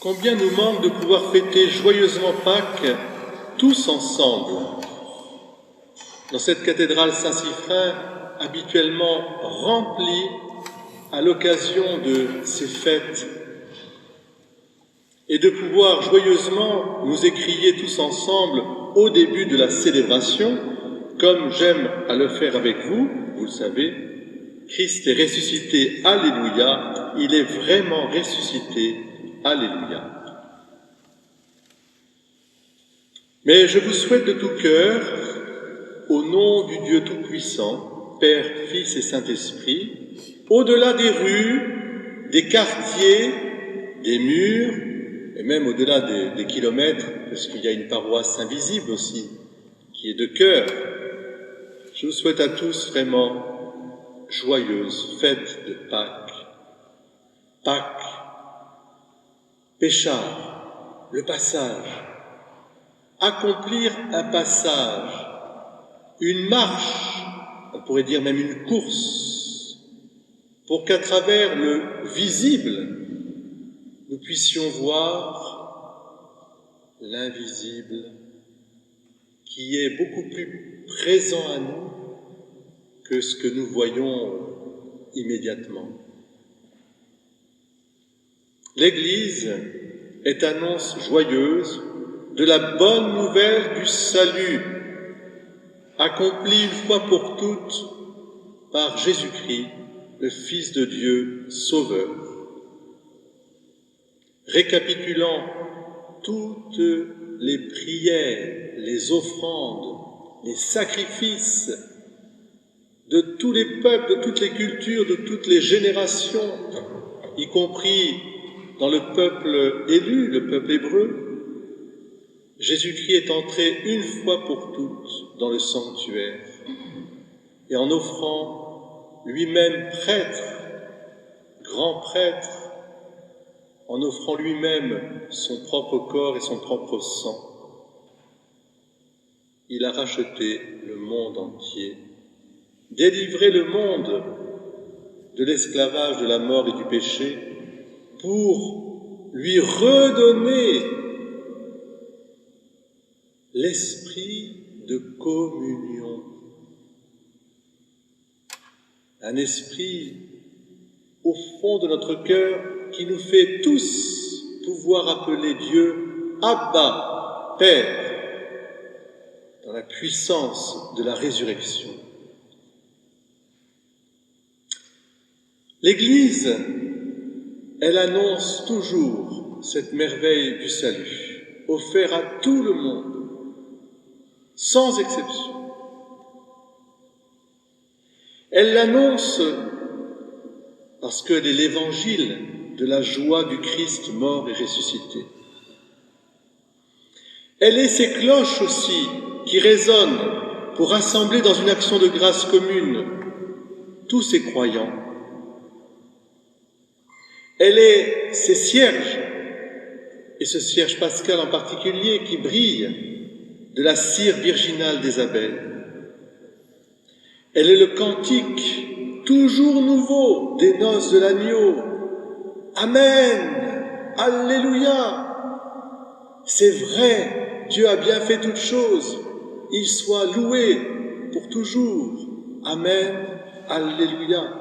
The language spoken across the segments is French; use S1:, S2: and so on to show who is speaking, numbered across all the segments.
S1: Combien nous manque de pouvoir fêter joyeusement Pâques tous ensemble. Dans cette cathédrale Saint-Siffrin, habituellement remplie à l'occasion de ces fêtes, et de pouvoir joyeusement nous écrier tous ensemble au début de la célébration, comme j'aime à le faire avec vous, vous le savez, Christ est ressuscité, Alléluia, il est vraiment ressuscité, Alléluia. Mais je vous souhaite de tout cœur, au nom du Dieu Tout-Puissant, Père, Fils et Saint-Esprit, au-delà des rues, des quartiers, des murs, et même au-delà des kilomètres, parce qu'il y a une paroisse invisible aussi, qui est de cœur, je vous souhaite à tous vraiment joyeuse fête de Pâques. Pâques, Péchard, le passage, accomplir un passage, une marche, on pourrait dire même une course, pour qu'à travers le visible, nous puissions voir l'invisible qui est beaucoup plus présent à nous que ce que nous voyons immédiatement. L'Église est annonce joyeuse de la bonne nouvelle du salut, accompli une fois pour toutes par Jésus-Christ, le Fils de Dieu, Sauveur. Récapitulant toutes les prières, les offrandes, les sacrifices de tous les peuples, de toutes les cultures, de toutes les générations, y compris dans le peuple élu, le peuple hébreu, Jésus-Christ est entré une fois pour toutes dans le sanctuaire et en offrant lui-même prêtre, grand prêtre, en offrant lui-même son propre corps et son propre sang, il a racheté le monde entier, délivré le monde de l'esclavage, de la mort et du péché, pour lui redonner l'esprit de communion. Un esprit au fond de notre cœur qui nous fait tous pouvoir appeler Dieu Abba, Père, dans la puissance de la résurrection. L'Église, elle annonce toujours cette merveille du salut, offert à tout le monde, sans exception. Elle l'annonce parce qu'elle est l'évangile de la joie du Christ mort et ressuscité. Elle est ces cloches aussi qui résonnent pour rassembler dans une action de grâce commune tous ces croyants. Elle est ces cierges, et ce cierge pascal en particulier qui brille de la cire virginale des abeilles. Elle est le cantique toujours nouveau des noces de l'agneau. Amen, Alléluia. C'est vrai, Dieu a bien fait toutes choses. Il soit loué pour toujours. Amen, Alléluia.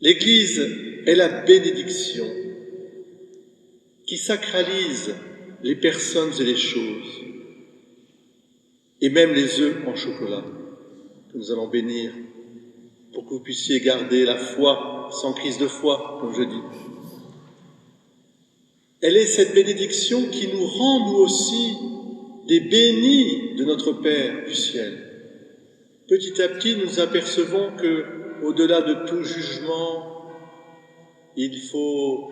S1: L'Église est la bénédiction qui sacralise les personnes et les choses, et même les œufs en chocolat que nous allons bénir pour que vous puissiez garder la foi sans crise de foi, comme je dis. Elle est cette bénédiction qui nous rend, nous aussi, des bénis de notre Père du ciel. Petit à petit, nous apercevons que, au-delà de tout jugement, il faut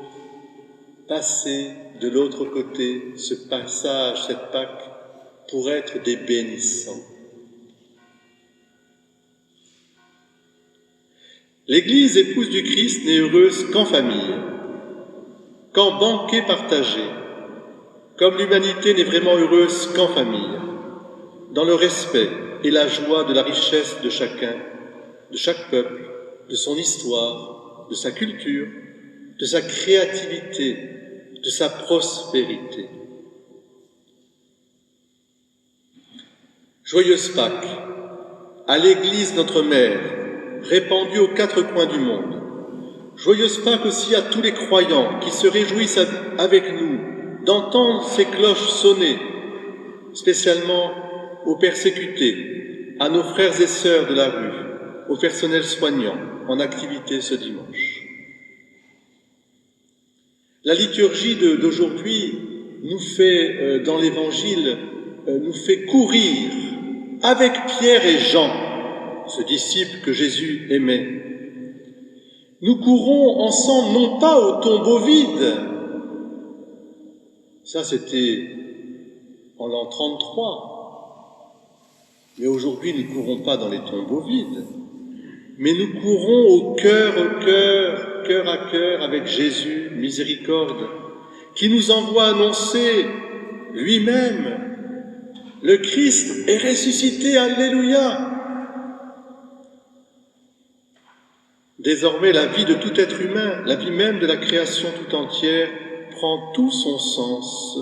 S1: passer de l'autre côté, ce passage, cette Pâque, pour être des bénissants. L'Église, épouse du Christ, n'est heureuse qu'en famille, qu'en banquet partagé, comme l'humanité n'est vraiment heureuse qu'en famille, dans le respect et la joie de la richesse de chacun, de chaque peuple, de son histoire, de sa culture, de sa créativité, de sa prospérité. Joyeuse Pâques, à l'Église notre Mère, répandue aux quatre coins du monde. Joyeuse Pâques aussi à tous les croyants qui se réjouissent avec nous d'entendre ces cloches sonner, spécialement aux persécutés, à nos frères et sœurs de la rue, au personnel soignant en activité ce dimanche. La liturgie d'aujourd'hui nous fait, dans l'Évangile, nous fait courir avec Pierre et Jean, ce disciple que Jésus aimait. Nous courons ensemble, non pas au tombeau vide. Ça, c'était en l'an 33. Mais aujourd'hui, nous ne courons pas dans les tombeaux vides. Mais nous courons au cœur à cœur avec Jésus, miséricorde, qui nous envoie annoncer lui-même: le Christ est ressuscité, alléluia. Désormais, la vie de tout être humain, la vie même de la création tout entière, prend tout son sens.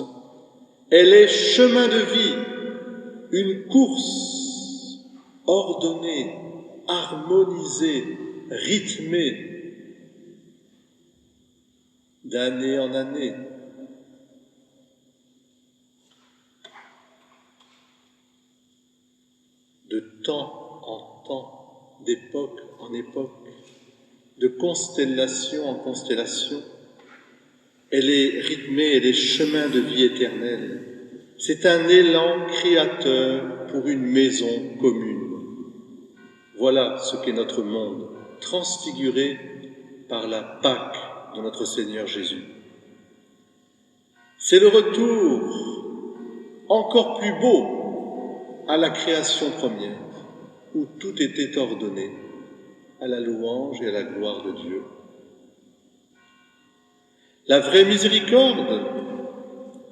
S1: Elle est chemin de vie, une course ordonnée, harmonisée, rythmée, d'année en année. De temps en temps, d'époque en époque, de constellation en constellation. Elle est rythmée, elle est chemin de vie éternelle. C'est un élan créateur pour une maison commune. Voilà ce qu'est notre monde, transfiguré par la Pâque de notre Seigneur Jésus. C'est le retour encore plus beau à la création première, où tout était ordonné, à la louange et à la gloire de Dieu. La vraie miséricorde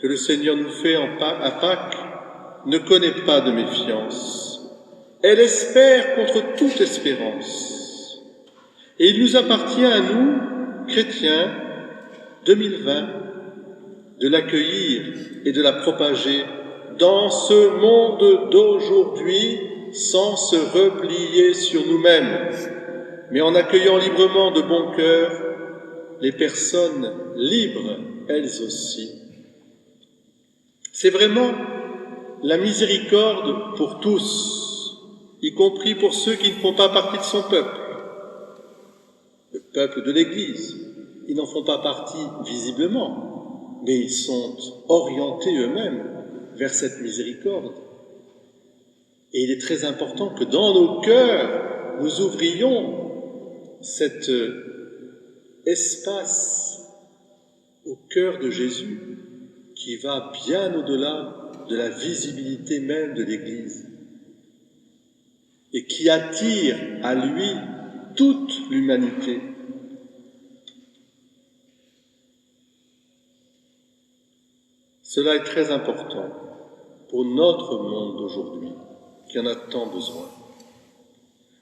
S1: que le Seigneur nous fait à Pâques ne connaît pas de méfiance. Elle espère contre toute espérance. Et il nous appartient à nous, chrétiens, 2020, de l'accueillir et de la propager dans ce monde d'aujourd'hui sans se replier sur nous-mêmes, mais en accueillant librement de bon cœur les personnes libres, elles aussi. C'est vraiment la miséricorde pour tous, y compris pour ceux qui ne font pas partie de son peuple, le peuple de l'Église. Ils n'en font pas partie visiblement, mais ils sont orientés eux-mêmes vers cette miséricorde. Et il est très important que dans nos cœurs, nous ouvrions cet espace au cœur de Jésus qui va bien au-delà de la visibilité même de l'Église et qui attire à lui toute l'humanité. Cela est très important pour notre monde d'aujourd'hui, qui en a tant besoin.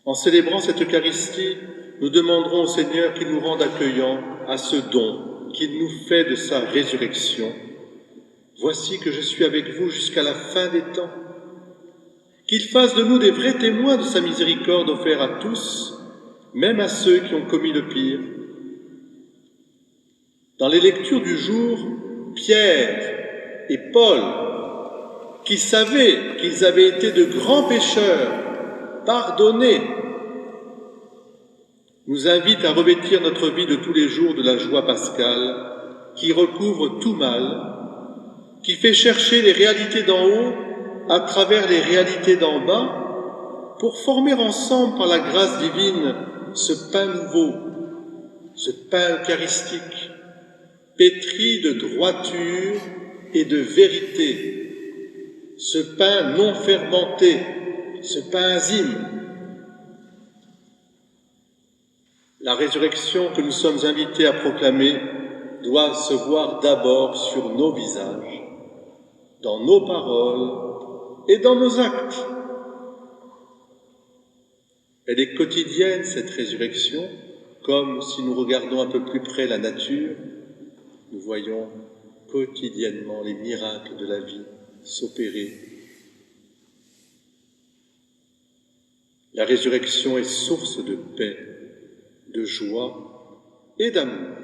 S1: En célébrant cette Eucharistie, nous demanderons au Seigneur qu'il nous rende accueillants à ce don qu'il nous fait de sa résurrection. Voici que je suis avec vous jusqu'à la fin des temps. Qu'il fasse de nous des vrais témoins de sa miséricorde offerte à tous, même à ceux qui ont commis le pire. Dans les lectures du jour, Pierre et Paul, qui savaient qu'ils avaient été de grands pécheurs, pardonnés, nous invitent à revêtir notre vie de tous les jours de la joie pascale qui recouvre tout mal, qui fait chercher les réalités d'en haut à travers les réalités d'en bas pour former ensemble par la grâce divine ce pain nouveau, ce pain eucharistique, pétri de droiture et de vérité, ce pain non fermenté, ce pain azime. La résurrection que nous sommes invités à proclamer doit se voir d'abord sur nos visages, dans nos paroles et dans nos actes. Elle est quotidienne, cette résurrection, comme si nous regardons un peu plus près la nature, nous voyons quotidiennement les miracles de la vie s'opérer. La résurrection est source de paix, de joie et d'amour.